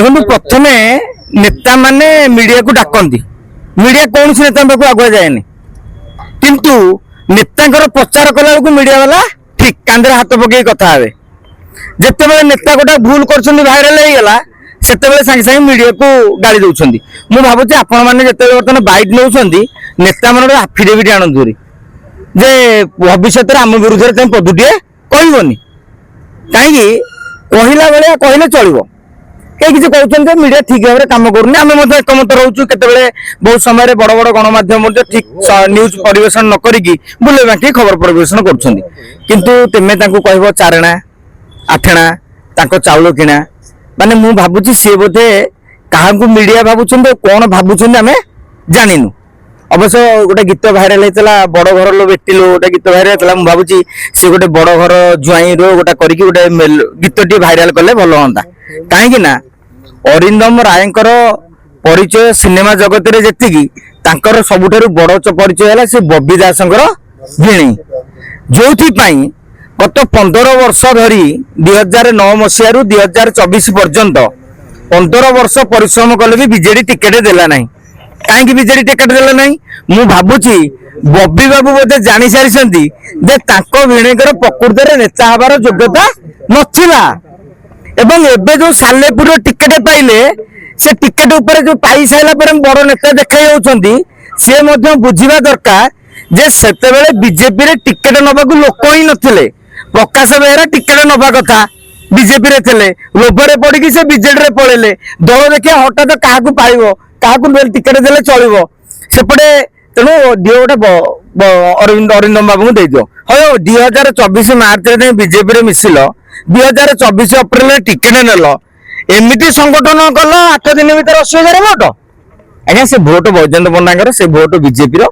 देखो प्रथम नेता माने मीडिया को डाकती मीडिया कौन सी नेता पाक आगुआ जाए किंतु नेता प्रचार कला मीडिया वाला ठीक कांधे हाथ पकई कथा हे जिते बड़े नेता गोटे भूल कर भाइराल होगा से सागे सागे मीडिया को गाड़ी दौरान मुझे भावुँ आपण मैंने जिते बर्तमान बैक नौ नेता मान आफिडेविट आणतुरी जे भविष्य आम विरुद्ध में तुम पदुटे कहबनी कहीं कहला भाया कहले चलो कई किसी कहते मीडिया ठीक भाव में कम करूनी आम एकमत रोचु केतबेले बहुत समय बड़ बड़ गणमाध्यम ठीक न्यूज परिवेशन न करिकी बुले बांकी खबर परिवेशन करूँ तेमे कह चारणा आठणा तांको चाउल किणा माने मु भाबुची सी बोधे क्या मीडिया भावुं कौन भावुं आम जानिनु अवश्य गोटे गीत भाइराल होता बड़ घर लो बेटी लो गोटे गीत भाइराल होता मुझे भावुची सी गोटे बड़ घर जुआई रो गोटा करके गोटे गीत टी भाइराल कले भल हाँ कहीं अरिंदम रायकर परिचय सिनेमा जगत रे जेतिकी तांकर सबुठारु बड़ परिचय है से बबी दास भिणी जो गत 15 वर्ष धरी 2009 मसीह 2024 पर्यंत 15 वर्ष परिश्रम कले भी बीजेडी टिकेट देला नहीं कहीं बीजेडी टिकेट देला नहीं मु भाबुची बबी बाबू बोधे जानी सारी जे तांको भिणीकर प्रकृत में नेता हबार योग्यता नथिला एवं एबे जो सालेपुर टिकेट पाइले से टिकेट ऊपर जो पाई साइला पर बड़ नेता देखा जाउछंती से मध्य बुझिबा दरकार जे सेतेबेले बीजेपी रे टिकेट नबाकू लोक ही नथिले प्रकाश बेहरा टिकेट नबा कथा बीजेपी रे थिले लोभरे पड़ी से बीजेडी रे पळेले दल देखिया हठात काहाकू पाइबो काहाकू टिकेट देले चलिबो सेपटे तेणु दियो गोटे अरिंदम बाबू दे दियो हो 2024 मार्च रे बीजेपी रे मिसिल 2024 अप्रैल टिकेट नेल एमती संगठन कल 8 दिन भर 80,000 भोट आज्ञा से भोट बैजयंत पण्डा से भोट बीजेपी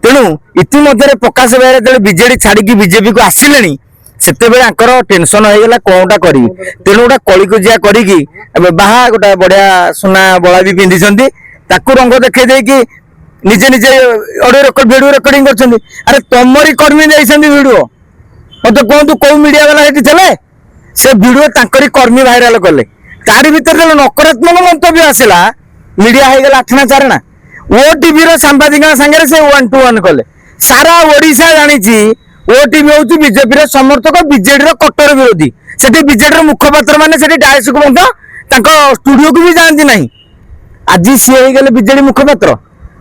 तेणु इतिमध्य प्रकाश बेहरा जो बीजेडी छाड़ी बीजेपी को आसिले से टेंशन होगा कौनटा करी तेणु गोटा कलिकुजिया करी बाहा गोटा बढ़िया सुना बड़ा भी पिंधि रंग देखे देकी निजे निजे ऑडियो वीडियो रेकर्डिंग कर अरे तुमरी कर्मी जाइए वीडियो मत कहतु कौ मीडिया वाला थे से वीडियो तांकरी कर्मी भाइराल कले तारी भीतर नकारात्मक मंतव्य आसला मीडिया होगा आठना चारणा ओटीवी सांबादिक सागर से 1-to-1 कले सारा ओडिशा जानी ओटीवी हूँ बीजेपी समर्थक बीजेडी कट्टर विरोधी से बीजेडी मुखपात्र मैंने डायस को स्टूडियो को भी जाती ना आज सी हो गले बीजेडी मुखपात्र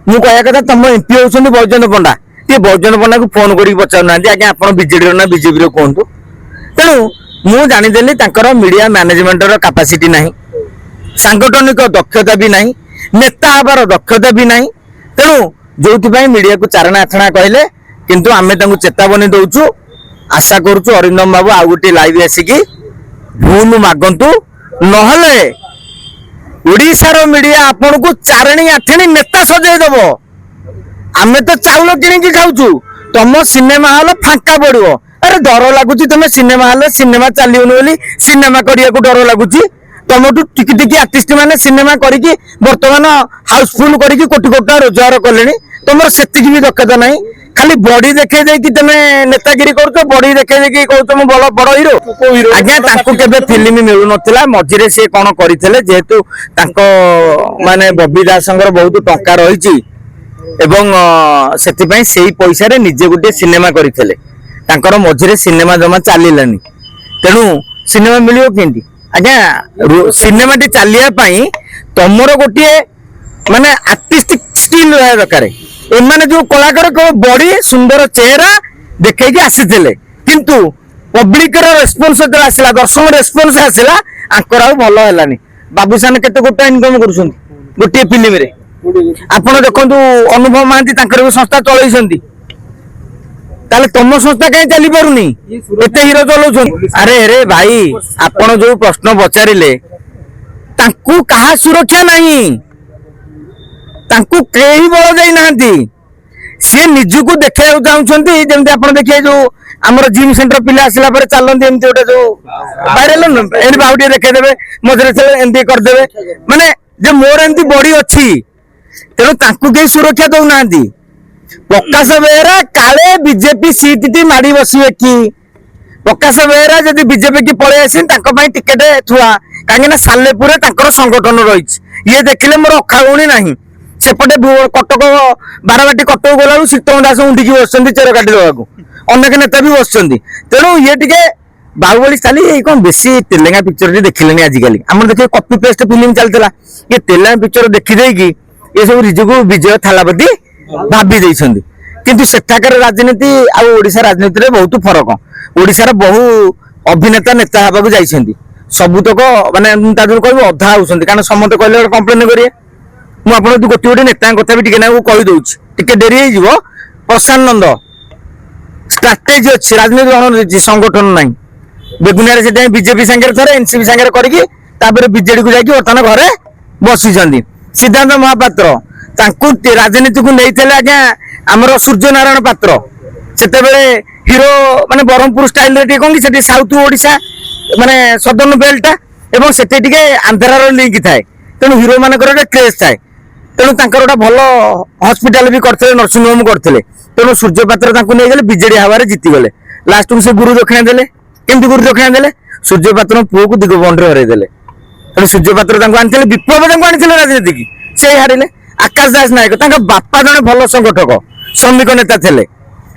मु कह कथा तुम एमपी होती बैजयंत पंडा ये बैजयंत पंडा को फोन कर पचारूना आज्ञा आप बीजेडी ना बीजेपी कहतु तेणु मु जानीदेली मीडिया मैनेजमेंट कैपेसिटी ना सांगठनिक दक्षता भी ना नेता हबार दक्षता भी ना तेणु जो मीडिया को चारणा आठना कहले किंतु आमे तांको चेतावनी दउछु आशा करूछु अरिंदम बाबू आ गोटे लाइव आसिकी भूल मागंतु नहले ओडिशार मीडिया आपन को चारणी आठणी नेता सजाई दबो आमे तो चाउल किनिकी खाउछु तुम सिनेमा हॉल फांका पड़ो अरे डर लगुच तुम सिनेमा हॉल सिनेमा चलियोनी बोली सिनेमा करिया को डर लगुच तुम टिकी टिकी आर्टिस्ट माने सिनेमा करिकी वर्तमान हाउसफुल करिकी कोटी कोटी रोजगार कले तुम से भी दक्षता ना खाली बॉडी देखे देकी तुम नेतागिरी कर बॉडी देखे देकी कहू तुम बड़ बड़ हीरो आज्ञा केबे फिल्म मिलु नथिला मझिरे से कोन करिथिले जेहेतु तांको माने बबी दासंगर बहुत टंका रहिछि एवं सेति पई सेही पैसा रे निजे गुटे सिनेमा करिथिले तांकर मझिरे सिनेमा जमा चलिलानी तेणु सिनेमा मिलियो केंती आज्ञा सिनेमा टी चलिया पई तमरो गोटे माने आर्टिस्टिक स्किल रहा दरकार एमाने जो कलाकार को बॉडी सुंदर चेहरा देखैकी आसीथिले किंतु पब्लिक रेस्पॉन्स जो आसला दर्शक रेस्पॉन्स आसला आंकर आ भल हेलानी बाबूसान केते गोटा इनकम करूछंती गोटे फिल्म रे आपण देखंतु अनुभव महांती तांकर संस्था चलैछंती ताले तुम संस्था कहीं चली पारुनी एते हीरो चलाउछन अरे अरे भाई आपण जो प्रश्न पचारिले तांकू कहा सुरक्षा नहीं तांकू केही बल देई नांती से निजु देखा चाहते जमी आप देखिए जो आमर जिम सेंटर पिला आसला पर चलती एमती गोटे जो भाइराल एमती बाहु देखेदेवे मझे एमती करदे माने जे मोर एमती बॉडी अच्छी तेणु तांकू कहीं सुरक्षा दौना प्रकाश बेहरा काले बीजेपी सीट टी माड़ी बसवे कि प्रकाश बेहरा जब बीजेपी की पलि आसी टिकेट थुआ କାହିଁକି ନା ସାଲେପୁରରେ ତାଙ୍କର ସଂଗଠନ ରହିଛି। ଇଏ ଦେଖିଲେ ମୋର ଅଖାଉଣି ନାହିଁ, ସେପଟେ କଟକ ବାରବାଟୀ କଟକ ଗଲାବେଳକୁ ସୀତମ ଦାସ ଉଣ୍ଡିକି ବସିଛନ୍ତି ଚେର କାଟି ଦେବାକୁ, ଅନେକ ନେତା ବି ବସିଛନ୍ତି। ତେଣୁ ଇଏ ଟିକେ ବାହୁବଳୀ ଚାଲି ଏଇ କଣ ବେଶୀ ତେଲେଙ୍ଗା ପିକ୍ଚର ଟି ଦେଖିଲେନି ଆଜିକାଲି। ଆମର ଦେଖିବେ କପି ପେଷ୍ଟ ଫିଲ୍ମ ଚାଲିଥିଲା, ଇଏ ତେଲେଙ୍ଗା ପିକ୍ଚର ଦେଖିଦେଇକି ଏସବୁ ନିଜକୁ ବିଜୟ ଥାଲାପତି ଭାବି ଦେଇଛନ୍ତି। କିନ୍ତୁ ସେଠାକାର ରାଜନୀତି ଆଉ ଓଡିଶା ରାଜନୀତିରେ ବହୁତ ଫରକ। ଓଡିଶାର ବହୁ ଅଭିନେତା ନେତା ହେବାକୁ ଯାଇଛନ୍ତି, ସବୁତକ ମାନେ ତା ଦେହରୁ କହିବି ଅଧା ହଉଛନ୍ତି, କାରଣ ସମସ୍ତେ କହିଲେ ଗୋଟେ କମ୍ପ୍ଲେନ କରିବେ। ମୁଁ ଆପଣଙ୍କୁ ଗୋଟିଏ ଗୋଟିଏ ନେତାଙ୍କ କଥା ବି ଟିକେ ନାକୁ କହିଦଉଛି, ଟିକେ ଡେରି ହେଇଯିବ। ପ୍ରଶାନ୍ତ ନନ୍ଦ ଷ୍ଟ୍ରାଟେଜି ଅଛି, ରାଜନୀତି ରଣନୀତି, ସଂଗଠନ ନାହିଁ। ବେଗୁନିଆରେ ସେଥିପାଇଁ ବିଜେପି ସାଙ୍ଗରେ ଥରେ ଏନସିପି ସାଙ୍ଗରେ କରିକି ତାପରେ ବିଜେଡି କୁ ଯାଇକି ବର୍ତ୍ତମାନ ଘରେ ବସିଛନ୍ତି। ସିଦ୍ଧାନ୍ତ ମହାପାତ୍ର ତାଙ୍କୁ ରାଜନୀତିକୁ ନେଇଥିଲେ ଆଜ୍ଞା ଆମର ସୂର୍ଯ୍ୟ ନାରାୟଣ ପାତ୍ର, ସେତେବେଳେ ହିରୋ ମାନେ ବ୍ରହ୍ମପୁର ଷ୍ଟାଇଲରେ ଟିକେ କଣ କି ସେଠି ସାଉଥ ଓଡିଶା ମାନେ ସଦର୍ଣ୍ଣ ବେଲ୍ଟଟା ଏବଂ ସେଠି ଟିକେ ଆନ୍ଧ୍ରାର ଲିଙ୍କ ଥାଏ, ତେଣୁ ହିରୋ ମାନଙ୍କର ଗୋଟେ କ୍ରେଜ ଥାଏ। ତେଣୁ ତାଙ୍କର ଗୋଟେ ଭଲ ହସ୍ପିଟାଲ ବି କରିଥିଲେ, ନର୍ସିଂ ହୋମ କରିଥିଲେ। ତେଣୁ ସୂର୍ଯ୍ୟ ପାତ୍ର ତାଙ୍କୁ ନେଇଗଲେ, ବିଜେଡି ହାୱାରେ ଜିତିଗଲେ। ଲାଷ୍ଟକୁ ସେ ଗୁରୁ ଦକ୍ଷିଣା ଦେଲେ। କେମିତି ଗୁରୁ ଦକ୍ଷିଣା ଦେଲେ? ସୂର୍ଯ୍ୟ ପାତ୍ରଙ୍କ ପୁଅକୁ ଦିଗବନ୍ଧରେ ହରେଇ ଦେଲେ। ତେଣୁ ସୂର୍ଯ୍ୟ ପାତ୍ର ତାଙ୍କୁ ଆଣିଥିଲେ, ବିପ୍ଳବ ତାଙ୍କୁ ଆଣିଥିଲେ ରାଜନୀତିକି, ସେ ହାରିଲେ। ଆକାଶ ଦାସ ନାୟକ ତାଙ୍କ ବାପା ଜଣେ ଭଲ ସଂଗଠକ, ଶ୍ରମିକ ନେତା ଥିଲେ,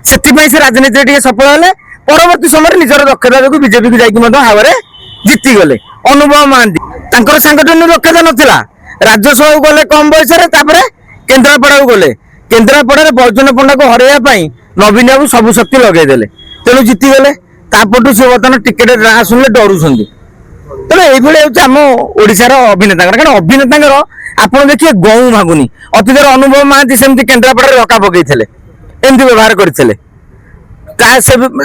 ସେଥିପାଇଁ ସେ ରାଜନୀତିରେ ଟିକେ ସଫଳ ହେଲେ। ପରବର୍ତ୍ତୀ ସମୟରେ ନିଜର ଦକ୍ଷତା ଯୋଗୁଁ ବିଜେପିକୁ ଯାଇକି ମଧ୍ୟ ହାୱାରେ ଜିତିଗଲେ। ଅନୁଭବ ମହାନ୍ତି ତାଙ୍କର ସାଂଗଠନିକ ଦକ୍ଷତା ନଥିଲା, ରାଜ୍ୟସଭାକୁ ଗଲେ କମ ବୟସରେ, ତାପରେ କେନ୍ଦ୍ରାପଡାକୁ ଗଲେ। କେନ୍ଦ୍ରାପଡାରେ ବୈଜନ୍ତ ପଣ୍ଡାକୁ ହରାଇବା ପାଇଁ ନବୀନ ବାବୁ ସବୁ ଶକ୍ତି ଲଗେଇଦେଲେ, ତେଣୁ ଜିତିଗଲେ। ତାପରଠୁ ସେ ବର୍ତ୍ତମାନ ଟିକେଟ ନାଁ ଶୁଣିଲେ ଡରୁଛନ୍ତି। ତେଣୁ ଏଇଭଳି ହଉଛି ଆମ ଓଡିଶାର ଅଭିନେତାଙ୍କର, କାରଣ ଅଭିନେତାଙ୍କର ଆପଣ ଦେଖିବେ ଗୌଁ ମାଗୁନି। ଅତୀତରେ ଅନୁଭବ ମହାନ୍ତି ସେମିତି କେନ୍ଦ୍ରାପଡାରେ ରକା ପକେଇଥିଲେ, ଏମିତି ବ୍ୟବହାର କରିଥିଲେ।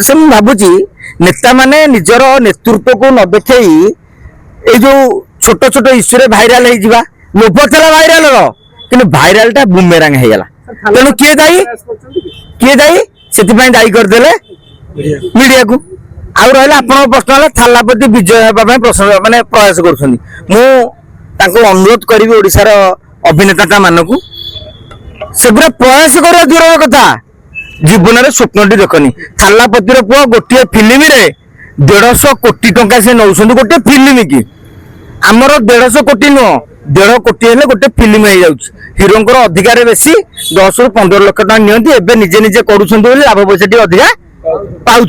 ସେ ମୁଁ ଭାବୁଛି ନେତାମାନେ ନିଜର ନେତୃତ୍ୱକୁ ନ ଦେଖେଇ ଏଇ ଯୋଉ ଛୋଟ ଛୋଟ ଇସ୍ୟୁରେ ଭାଇରାଲ ହେଇଯିବା, ଲୋଭ ଥିଲା ଭାଇରାଲର, କିନ୍ତୁ ଭାଇରାଲଟା ବୁମେରାଙ୍ଗ ହେଇଗଲା। ତେଣୁ କିଏ ଦାୟୀ ସେଥିପାଇଁ ଦାୟୀ କରିଦେଲେ ମିଡିଆକୁ। ଆଉ ରହିଲା ଆପଣଙ୍କ ପ୍ରଶ୍ନ ହେଲା ଥାଲାପତି ବିଜୟ ହେବା ପାଇଁ ମାନେ ପ୍ରୟାସ କରୁଛନ୍ତି। ମୁଁ ତାଙ୍କୁ ଅନୁରୋଧ କରିବି ଓଡିଶାର ଅଭିନେତା ମାନଙ୍କୁ, ସେଗୁଡା ପ୍ରୟାସ କରିବା ଦୂରର କଥା, ଜୀବନରେ ସ୍ୱପ୍ନଟି ଦେଖନି। ଥାଲାପତିର ପୁଅ ଗୋଟିଏ ଫିଲ୍ମରେ 150 କୋଟି ଟଙ୍କା ସେ ନଉଛନ୍ତି ଗୋଟିଏ ଫିଲ୍ମ କି। ଆମର 150 କୋଟି ନୁହଁ, 1.5 କୋଟି ହେଲେ ଗୋଟେ ଫିଲ୍ମ ହେଇଯାଉଛି। ହିରୋଙ୍କର ଅଧିକାର ବେଶୀ, 10 ରୁ 15 ଲକ୍ଷ ଟଙ୍କା ନିଅନ୍ତି। ଏବେ ନିଜେ ନିଜେ କରୁଛନ୍ତି ବୋଲି ଲାଭ ପଇସା ଟିକେ ଅଧିକା ପାଉଛନ୍ତି।